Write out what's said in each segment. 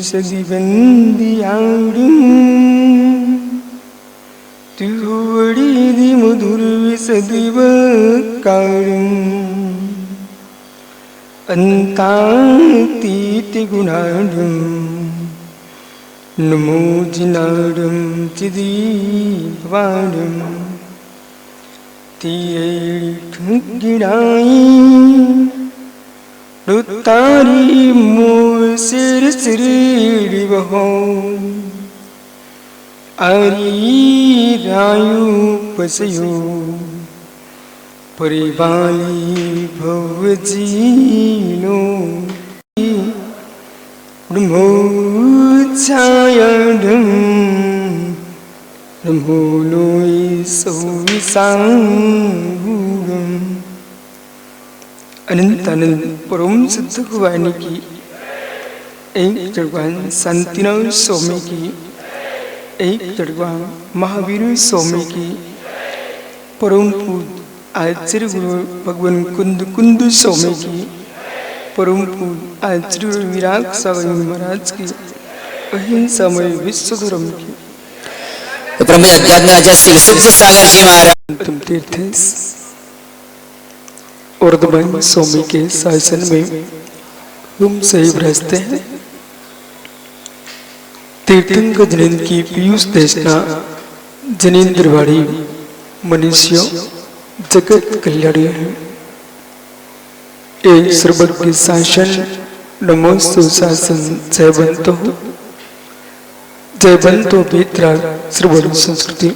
सदी बंदियाड़ूं तुवड़ी दी मधुर विसदी बकाड़ूं अंतातीति गुणाड़ूं नमो जिनाड़ूं चिदी भवाड़ूं तीयेड़ी ठुगिड़ाई रुतारी मोर सिर सिरी बहो आरी रायु पसयो परिवाली भवजीनो ब्रह्मो छायाडं ब्रह्मो लोई सौविसांगुरं अनंत अनंत परम सिद्ध भगवान की एक जड़वान शांतिनाथ स्वामी की एक जड़वान महावीर स्वामी की परम पूज्य आचार्य गुरु भगवान कुंद स्वामी की परम पूज्य आचार्य गुरु विराग सागर महाराज की अहिंसामय विश्व धर्म की सिद्ध सागर जी महाराज तुम तीर्थ वर्धमान स्वामी के शासन में हम सही रहते हैं। तीर्थंकर जनेन्द्र की पीयूष देशना जनेन्द्रवाड़ी मनुष्य जगत कल्याणी है। एक सर्वज्ञ शासन नमोस्तु शासन जयवंतो बेत्रा श्रवण संस्कृति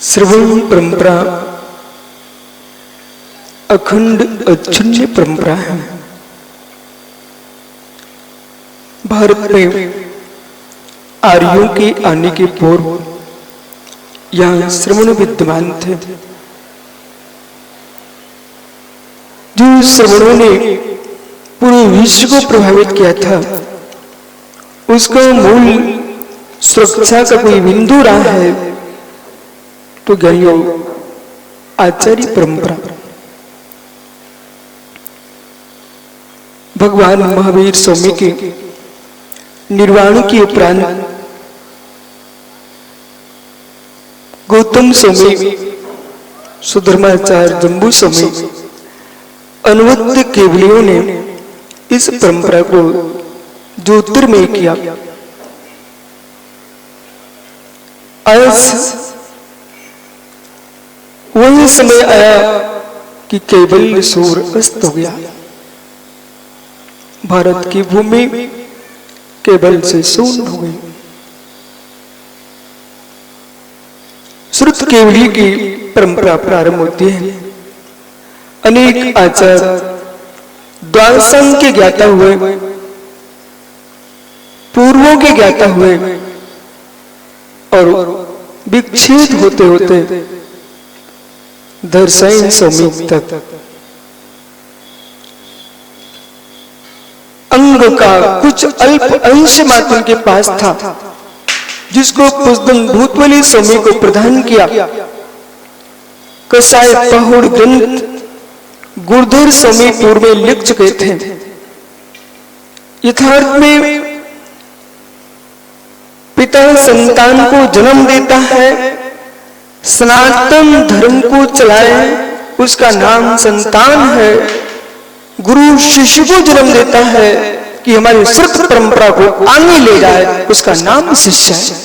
श्रवण परंपरा अखंड अक्षुण्य परंपरा है। भारत में आर्यों के आने के पूर्व यहाँ श्रवण विद्यमान थे। जो श्रवणों ने पूरे विश्व को प्रभावित किया था, उसका मूल सुरक्षा का कोई बिंदु रहा है तो ज्ञानियों आचार्य परंपरा। भगवान महावीर स्वामी के निर्वाण के उपरांत गौतम स्वामी, सुधर्माचार्य जम्बू स्वामी, अनुवत्त केवलियों ने इस परंपरा को ज्योतिर्मय किया। आज वही समय आया कि कैवल्य सूर्य अस्त हो गया। भारत की भूमि केवल से शून्य हो गई। श्रुत केवली की परंपरा प्रारंभ होती है। अनेक आचार्य द्वादशांग के ज्ञाता हुए, पूर्वों के ज्ञाता हुए और विक्षेद होते होते दर्शन स्वामी तक अंग का कुछ अल्प अंश मात्र के पास था, जिसको पुष्पन भूतवली स्वामी को प्रदान किया। कसाय पहुड़ ग्रंथ गुरुधर स्वामी पूर्व में लिख चुके थे। यथार्थ में पिता संतान को जन्म देता है, सनातन धर्म को चलाए, उसका नाम संतान है। गुरु शिष्य को जन्म देता है कि हमारी श्रुत परंपरा को आगे ले जाए, उसका नाम शिष्य है।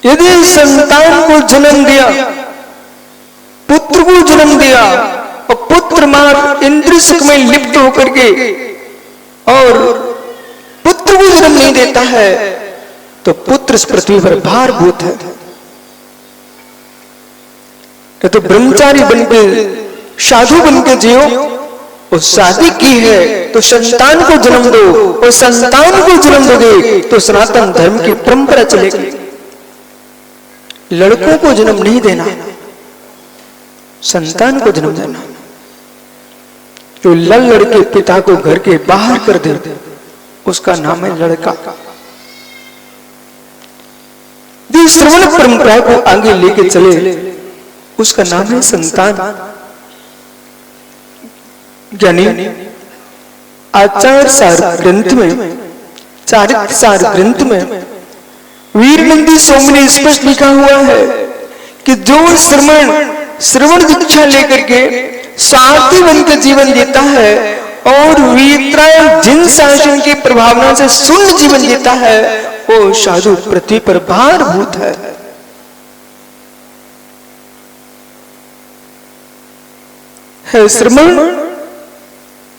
यदि संतान को जन्म दिया, पुत्र को जन्म दिया और पुत्र मात्र इंद्रिय सुख में लिप्त होकर के और पुत्र को जन्म नहीं देता है तो पुत्र इस पृथ्वी पर भारभूत है। तो ब्रह्मचारी बनके साधु बनके जियो, और शादी की है तो संतान को जन्म दो, और संतान को जन्म दोगे तो सनातन धर्म की परंपरा चलेगी। लड़कों को जन्म नहीं देना, संतान को जन्म देना। जो लड़के पिता को घर के बाहर कर दे उसका नाम है लड़का। जो श्रवण परंपरा को आगे लेके चले उसका नाम है संतान। ज्ञानी आचार सार ग्रंथ में, चारित्र सार ग्रंथ में वीरनंदी स्वामी ने स्पष्ट लिखा हुआ है कि जो श्रवण दीक्षा लेकर के सार्थी बनकर जीवन जीता है और वीतराग जिन शासन की प्रभावना से शून्य जीवन जीता है वो साधु पृथ्वी पर भारभूत है। श्रवण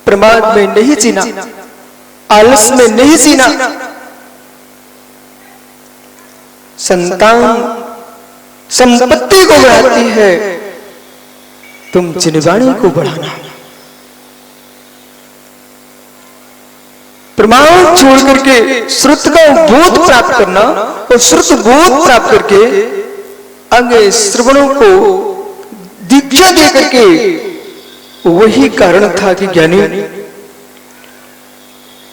प्रमाद में नहीं जीना, आलस में नहीं जीना, संतान संपत्ति को बढ़ाती है, तुम जिनवाणी को बढ़ाना। प्रमाण छोड़ करके श्रुत का बोध प्राप्त करना और श्रुत बोध प्राप्त करके आगे श्रवणों को दीक्षा दे करके, वही कारण था कि ज्ञानी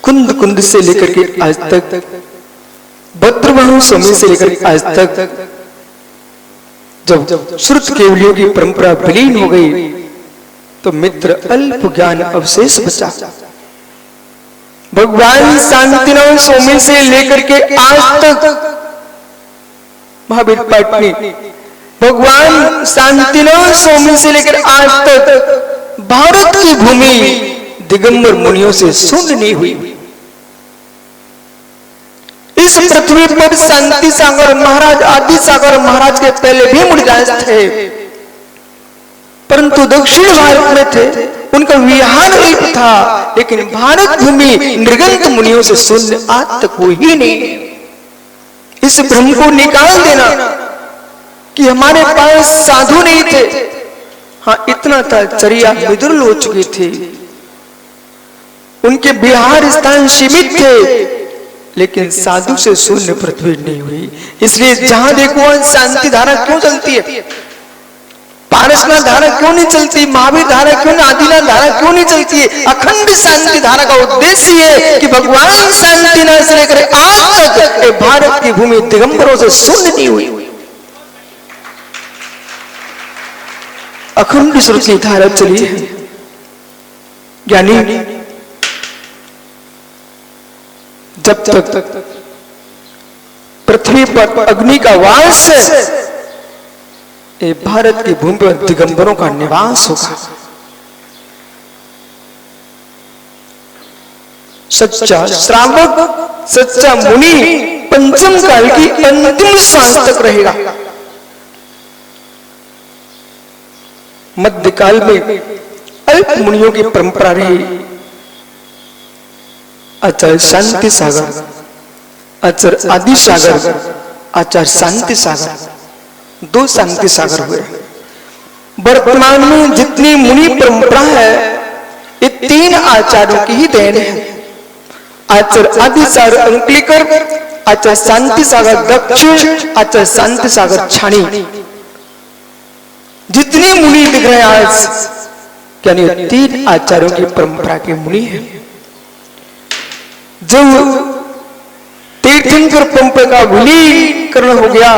कुंद कुंद से लेकर के आज तक, भद्रवाहु स्वामी से लेकर आज तक, जब श्रुत केवलियों की परंपरा विलीन हो गई तो मित्र अल्प ज्ञान अवशेष बचा। भगवान शांतिनाथ स्वामी से लेकर के आज तक महावीर पाटनी, भगवान शांतिनाथ स्वामी से लेकर आज तक भारत की भूमि दिगंबर मुनियों से शून्य नहीं हुई। इस पृथ्वी पर शांति सागर महाराज, आदि सागर महाराज के पहले भी मुनिराज थे, परंतु दक्षिण भारत में थे, उनका विहार अल्प था, लेकिन भारत भूमि निर्गंत मुनियों से शून्य आज तक हुई ही नहीं। इस भ्रम को निकाल देना कि हमारे पास साधु नहीं थे। हाँ, इतना था, चर्या विदुर हो चुकी थी, उनके विहार स्थान सीमित थे, लेकिन साधु से शून्य पृथ्वी नहीं हुई। इसलिए जहां देखो वहां शांति धारा क्यों चलती है, पारसनाथ धारा क्यों नहीं चलती, महावीर धारा क्यों नहीं, आदिनाथ धारा क्यों नहीं चलती है? अखंड शांति धारा का उद्देश्य है कि भगवान शांतिनाथ से लेकर आज तक भारत की भूमि दिगंबरों से शून्य नहीं हुई। अखंड श्रुति धारा चली है। यानी जब तक पृथ्वी पर अग्नि का वास है, ये भारत की भूमि पर दिगंबरों का निवास होगा। सच्चा श्रावक, सच्चा मुनि पंचम काल की अंतिम सांस तक रहेगा। मध्यकाल में अल्प मुनियों की परंपरा रही। आचार्य शांति सागर, आचार्य आदि सागर, आचार्य शांति सागर, दो शांति सागर हुए। वर्तमान में जितनी मुनि परंपरा है ये तीन आचार्यों की ही देन है। आचार्य आदि सागर अंकलिकर, आचार्य शांति सागर दक्षिण, आचार्य शांति सागर छाणी। जितने मुनि दिख रहे हैं आज, यानी तीन आचार्यों की परंपरा के मुनि हैं। जब तीर्थंकर परंपरा का विलीनीकरण हो गया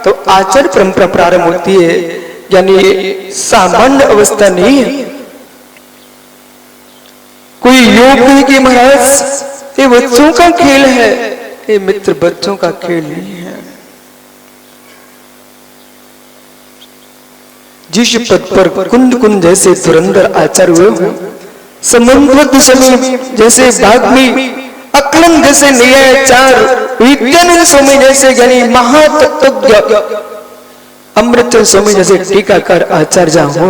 तो आचार्य परंपरा प्रारंभ होती है, यानी सामान्य अवस्था नहीं है। कोई योग नहीं कि महाराज ये बच्चों का खेल है, ये मित्र बच्चों का खेल नहीं है। जिस पद पर कुंद कुंद जैसे धुरंधर आचार्य हुए हो, समुद्र समय जैसे भागमी, अक्लम जैसे न्यायाचार, विद्यानंद स्वामी जैसे ज्ञानी महातत्वज्ञ, अमृत स्वामी जैसे टीकाकार आचार्य हो,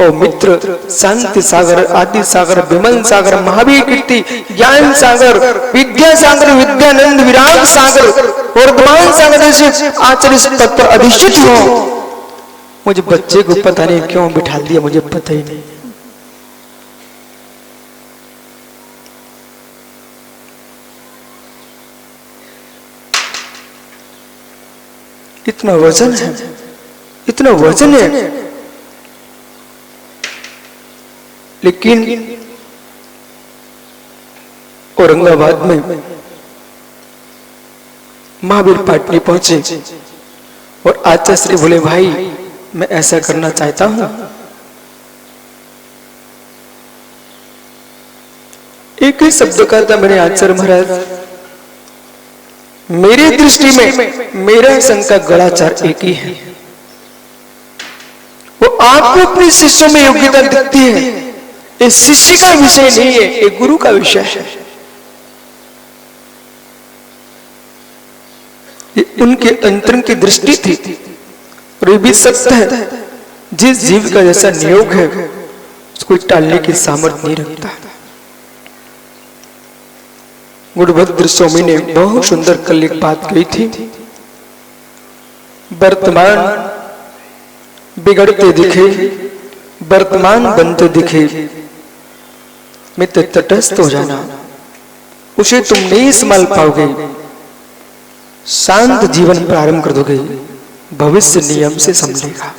और मित्र शांति सागर, आदि सागर, विमल सागर, महावीर कीर्ति, ज्ञान सागर, विद्या सागर, विद्यानंद, विराग सागर, वर्धमान सागर जैसे आचार्य पद पर अधिष्ठित हो। मुझे बच्चे को पता नहीं क्यों बिठा दिया, मुझे पता ही नहीं। इतना वजन है, इतना वजन है, लेकिन औरंगाबाद में महावीर पाटनी पहुंचे और आचार्य श्री बोले, भाई मैं ऐसा करना चाहता हूं। एक ही शब्द कहा था मैंने आचार्य महाराज, मेरी दृष्टि में मेरा संघ का गणाचार एक ही है। वो आपको अपने शिष्यों में योग्यता दिखती है, ये शिष्य का विषय नहीं है, ये गुरु का विषय है। ये उनके अंतरंग की दृष्टि थी और ये भी सत्य है, जिस जीव का जैसा नियोग है उसको टालने की सामर्थ्य नहीं रखता। गुरुभद्र स्वामी ने बहुत सुंदर कल एक बात कही थी, वर्तमान बिगड़ते दिखे, वर्तमान बनते दिखे, मित्र तटस्थ हो जाना, उसे तुम नहीं संभाल पाओगे, शांत जीवन प्रारंभ कर दोगे, भविष्य नियम से संभलेगा।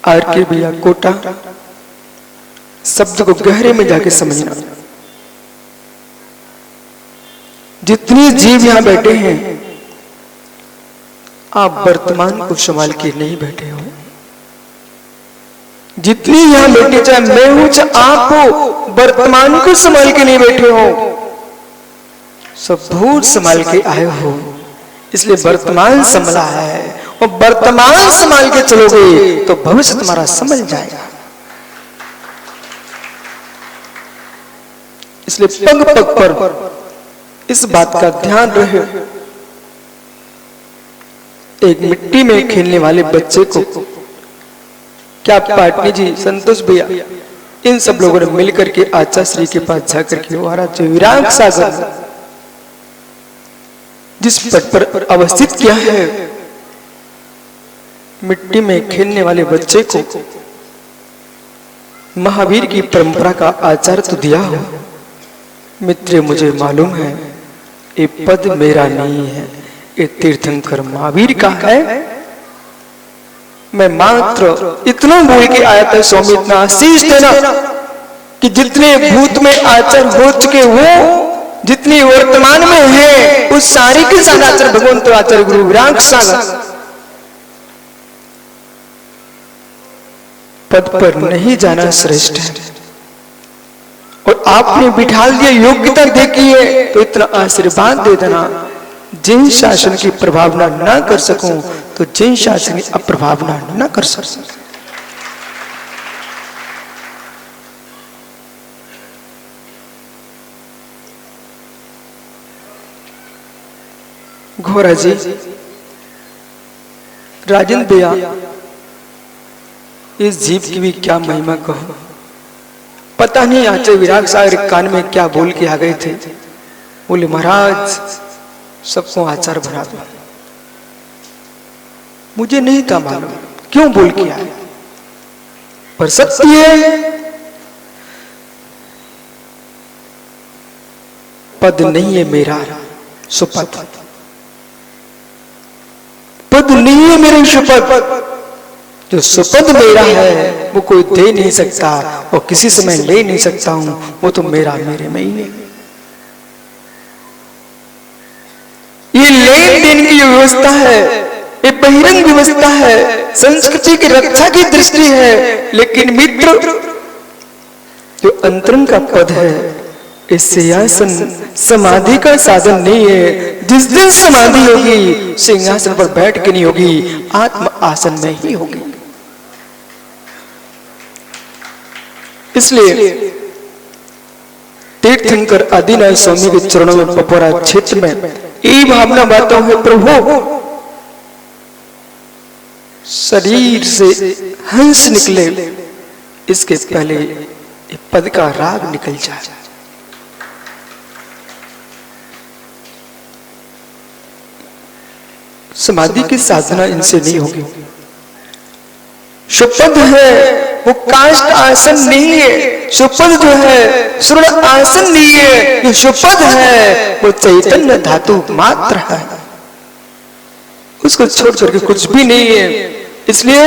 आर के भैया कोटा शब्द को गहरे में जाके समझना। जितने जीव यहां बैठे हैं, आप वर्तमान को संभाल के नहीं बैठे हो। जितनी यहां बैठे, चाहे मैं हूं चाहे आप हो, वर्तमान को संभाल के नहीं बैठे हो, सब भूत संभाल के आए हो। इसलिए वर्तमान संभला है और वर्तमान संभाल के चलोगे तो भविष्य तुम्हारा संभल जाएगा। इसलिए पग पग पर इस बात का ध्यान रहे। एक मिट्टी में खेलने वाले बच्चे को क्या पाटनी जी, संतोष भैया, इन सब लोगों ने मिलकर के आचार्य श्री के पास जाकर के महाराज विराग सागर जिस पद पर अवस्थित किया है, मिट्टी में खेलने वाले बच्चे को महावीर की परंपरा का आचार तो दिया हो। मित्र, मुझे मालूम है ये पद मेरा नहीं है, ये तीर्थंकर महावीर का है। मैं मात्र इतना बोल के आया था, स्वामी इतना आशीष देना कि जितने भूत में आचार हो चुके वो जितनी वर्तमान में है उस सारी के साथ आचार्य भगवंत आचार्य गुरु विराग सागर पद पर नहीं जाना श्रेष्ठ है। और आपने बिठाल दिया, योग्यता देखी है तो इतना आशीर्वाद दे देना। जिन शासन की प्रभावना ना कर सकूं तो जिन शासन की अप्रभावना ना कर सकूं। घोरा जी, राजेंद्र भैया, इस जीव की भी क्या महिमा कहो। पता नहीं आचार्य विराग सागर कान में क्या बोल के आ गए थे। बोले महाराज सबको आचार बना दो। मुझे नहीं था मालूम क्यों बोल के आए, पर सत्य है पद नहीं है मेरा सुपथ, पद नहीं है मेरे सुपथ। जो सुपद मेरा है वो कोई दे नहीं सकता और किसी से मैं ले नहीं सकता हूं, वो तो मेरा मेरे में ही है। ये लेन देन की व्यवस्था है, ये बहिरंग व्यवस्था है, संस्कृति की रक्षा की दृष्टि है। लेकिन मित्र, जो अंतरंग का पद है, इस सिंहासन समाधि का साधन नहीं है। जिस दिन समाधि होगी सिंहासन पर बैठ के नहीं होगी, आत्म आसन में ही होगी। इसलिए तीर्थंकर आदिनाथ स्वामी के चरणों में पपोरा क्षेत्र में यही भावना बातों है, प्रभु शरीर से हंस निकले इसके पहले पद का राग निकल जाए। समाधि की साधना इनसे नहीं होगी। सुपद है वो काष्ठ आसन नहीं है, सुपद जो है स्वर्ण आसन नहीं है, ये सुपद है वो चैतन्य धातु मात्र है, उसको छोड़ करके कुछ भी नहीं है। इसलिए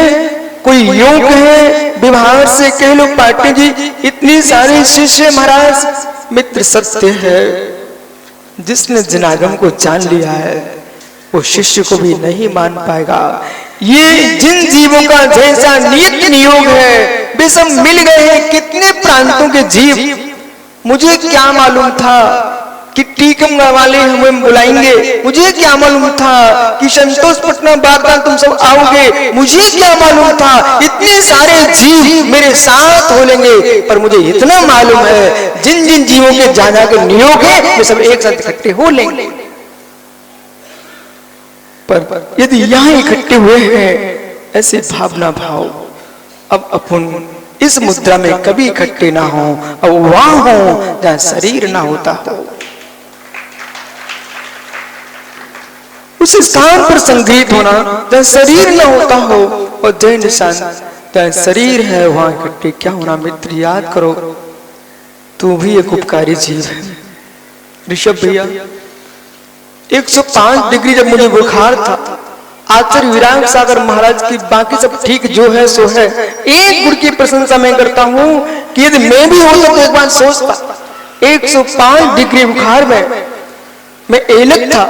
कोई योग है व्यवहार से कह लो पाटिल जी इतनी सारी शिष्य महाराज, मित्र सत्य है जिसने जनागम को जान लिया है वो शिष्य को भी नहीं मान पाएगा। ये जिन जीवों का जैसा नियत नियोग है वे सब मिल गए हैं, कितने प्रांतों के जीव। मुझे क्या मालूम था कि टीकम वाले हमें बुलाएंगे, मुझे क्या मालूम था कि संतोष पटना बाबा तुम सब आओगे, मुझे क्या मालूम था इतने सारे जीव मेरे साथ हो लेंगे। पर मुझे इतना मालूम है जिन जिन जीवों के जाना के नियोग है वे सब एक साथ इकट्ठे हो लेंगे। पर यदि यहाँ इकट्ठे हुए हैं ऐसे भावना भाव, अब अपन इस मुद्रा में कभी इकट्ठे ना हो, अब वहां हो जहां शरीर ना होता हो, उस स्थान पर संगीत होना जहां शरीर न होता हो, और जय निशान जहां शरीर है वहां इकट्ठे क्या होना। मित्र याद करो, तू भी एक उपकारी जीव है। ऋषभ भैया 105 डिग्री जब मुझे बुखार था, आचार्य विराग सागर महाराज की बाकी सब ठीक जो है सो है, एक गुरु की प्रशंसा मैं करता हूं कि यदि मैं भी होता तो एक बार सोचता। 105 डिग्री बुखार में मैं एलक था,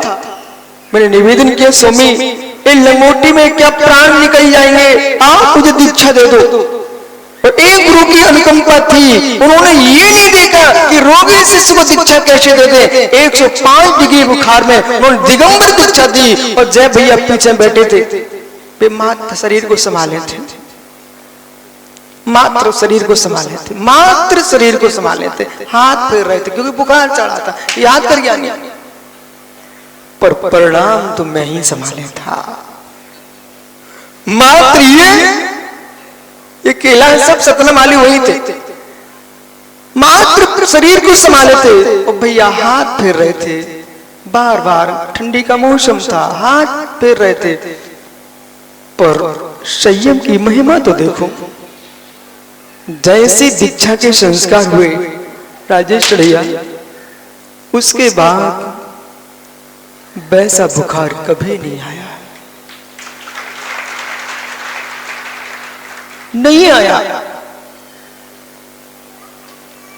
मैंने निवेदन किया स्वामी ये लंगोटी में क्या प्राण निकल जाएंगे, आप मुझे दीक्षा दे दो। और एक गुरु की अनुकंपा थी, उन्होंने ये नहीं देखा कि रोगी शिष्य को दीक्षा कैसे दे दे। 105 डिग्री बुखार में उन्होंने दिगंबर दीक्षा दी, और जय भैया पीछे बैठे थे, वे मात्र शरीर को संभाले थे, मात्र शरीर को संभाले थे, मात्र शरीर को संभाले थे, हाथ फेर रहे थे क्योंकि बुखार चढ़ा था, याद कर गया नहीं। पर परिणाम तो मैं ही संभाले था, मात्र ये केला सब सतना माली वही थे, मात्र शरीर को संभाले थे। और भैया हाथ फेर रहे थे, बार बार ठंडी का मौसम था, हाथ फेर रहे थे। पर संयम की महिमा तो देखो, जैसे दीक्षा के संस्कार हुए राजेश भैया, उसके बाद वैसा बुखार कभी नहीं आया, नहीं आया।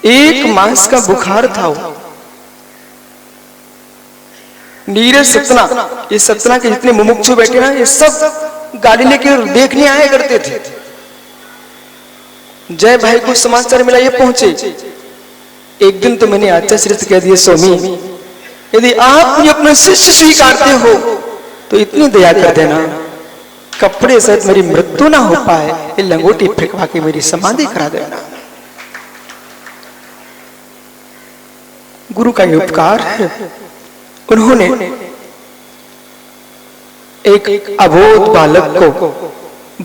1 मास का बुखार था वो। नीरज सतना, ये सतना के जितने मुमुक्षु बैठे ना, ये सब गाड़ी लेके देखने आया करते थे। जय भाई को समाचार मिला, ये पहुंचे। एक दिन तो मैंने आचार्य से कह दिया, स्वामी यदि आप मुझे अपना शिष्य स्वीकारते हो तो इतनी दया कर देना, कपड़े सहित मेरी मृत्यु ना हो पाए, ये लंगोटी फेंकवा के मेरी समाधि करा देना। गुरु का ये उपकार है। उन्होंने एक अबोध बालक को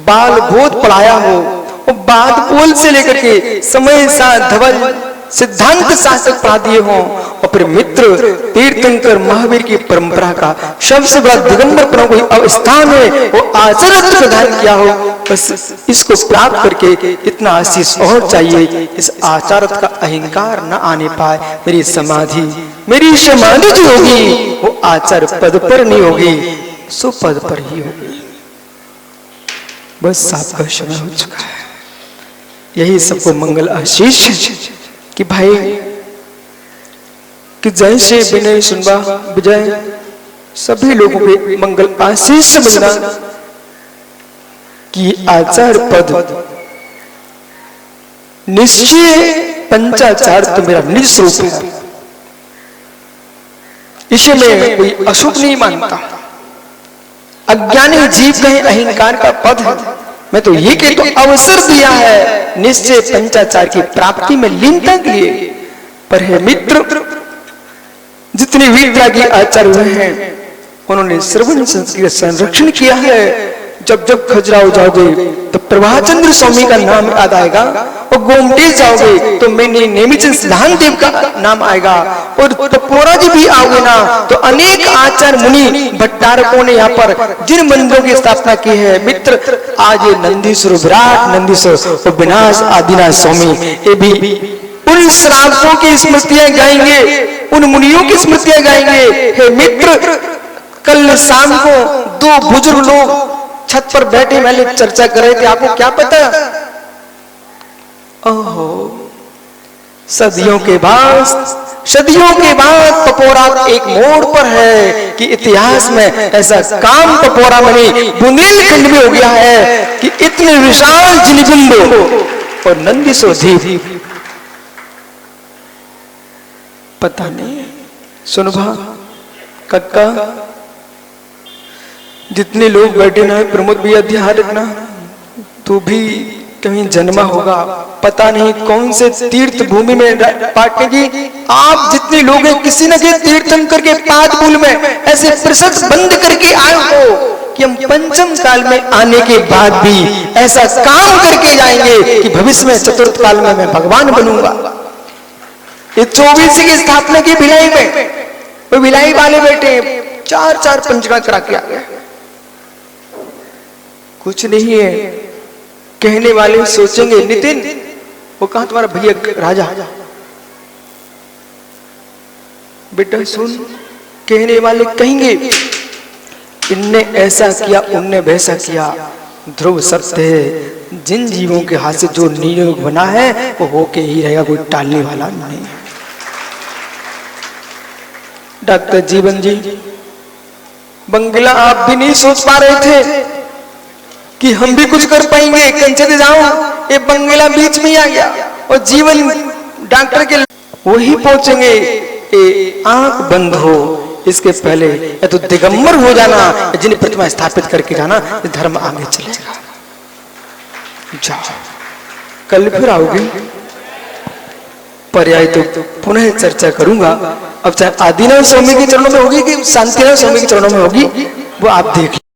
बाल बोध पढ़ाया हो, और बात बोल से लेकर के समय सा धवल सिद्धांत शास्त्र पढ़ा दिए हों, और फिर मित्र तीर्थंकर महावीर की परंपरा का सबसे बड़ा दिगंबर कोई स्थान है वो आचरण प्रदान किया हो। बस इसको प्राप्त करके इतना आशीष और चाहिए, इस आचारत का अहंकार न आने पाए। मेरी समाधि जो होगी वो आचार पद पर नहीं होगी, सुपद पर ही होगी। बस आपका समय हो चुका है। यही सबको मंगल आशीष कि भाई कि जैसे विनय सुनवा विजय सभी लोगों के मंगल आशीष मिलना कि आचार पद निश्चय पंचाचार तो मेरा निज स्वरूप है, इसे मैं कोई अशुभ नहीं मानता। अज्ञानी जीव कहीं अहंकार का पद है, मैं तो ये कहता हूं अवसर दिया है निश्चय पंचाचार की प्राप्ति में लीनता के लिए। पर है मित्र, जितने वीररागी आचार्य हुए हैं उन्होंने श्रवण संस्कृत संरक्षण किया है। जब जब खजुराहो जाओगे तो प्रभाचंद्र स्वामी का नाम याद आएगा, और गोमटेश जाओगे तो मैंने नेमिचंद सिद्धांत देव का नाम आएगा, और तपोरा जी भी आओगे ना तो अनेक आचार्य मुनि भट्टारकों ने यहाँ पर जिन मंदिरों की स्थापना की है। मित्र आज ये नंदीश्वर विराट नंदीश्वर विनाश आदिनाथ स्वामी, ये भी उन श्रावकों की स्मृतियां गाएंगे, उन मुनियों की स्मृतियां गाएंगे। हे मित्र, कल शाम को 2 बुजुर्ग लोग छत पर बैठे पहले चर्चा कर रहे थे, आपको क्या पता, ओहो सदियों के बाद सदियों के बाद पपोरा एक मोड़ पर है कि इतिहास में ऐसा काम पपोरा में नहीं बुंदेलखंड में हो गया है कि इतने विशाल जिनबिंदु और नंदी सोधी पता नहीं। सुनभा कक्का जितने लोग बैठे ना प्रमोद भैया ध्यान रखना, तू भी कहीं जन्मा होगा, पता नहीं कौन से तीर्थ भूमि में पाटने की। आप जितने लोग हैं किसी न किसी तीर्थंकर के पादमूल में ऐसे प्रशस्त बंद करके आए हो कि हम पंचम काल में आने के बाद भी ऐसा काम करके जाएंगे कि भविष्य में चतुर्थ काल में मैं भगवान बनूंगा। ये 24 की स्थापना की भिलाई में, वो भिलाई वाले बैठे 4 पंचका करा के आ गया। कुछ नहीं है, कहने वाले सोचेंगे नितिन वो कहा तुम्हारा भैया राजा, बेटा सुन, कहने वाले कहेंगे इनने ऐसा किया उनने वैसा किया। ध्रुव सत्य है, जिन जीवों के हाथ से जो नियोग बना है वो होके ही रहेगा, कोई टालने वाला नहीं। डॉक्टर जीवन जी बंगला आप भी नहीं सोच पा रहे थे कि हम भी कुछ कर पाएंगे, कंचते जाऊं, ये बंगला बीच में ही आ गया और जीवन डॉक्टर के वही पहुंचेंगे। आंख बंद हो इसके पहले या तो दिगंबर हो जाना, जिन्हें प्रतिमा स्थापित करके जाना, धर्म आगे चलेगा। जाओ, कल फिर आओगे, पर्याय तो पुनः चर्चा करूंगा। अब चाहे आदिनाथ स्वामी के चरणों में होगी कि शांतिनाथ स्वामी के चरणों में होगी, वो आप देख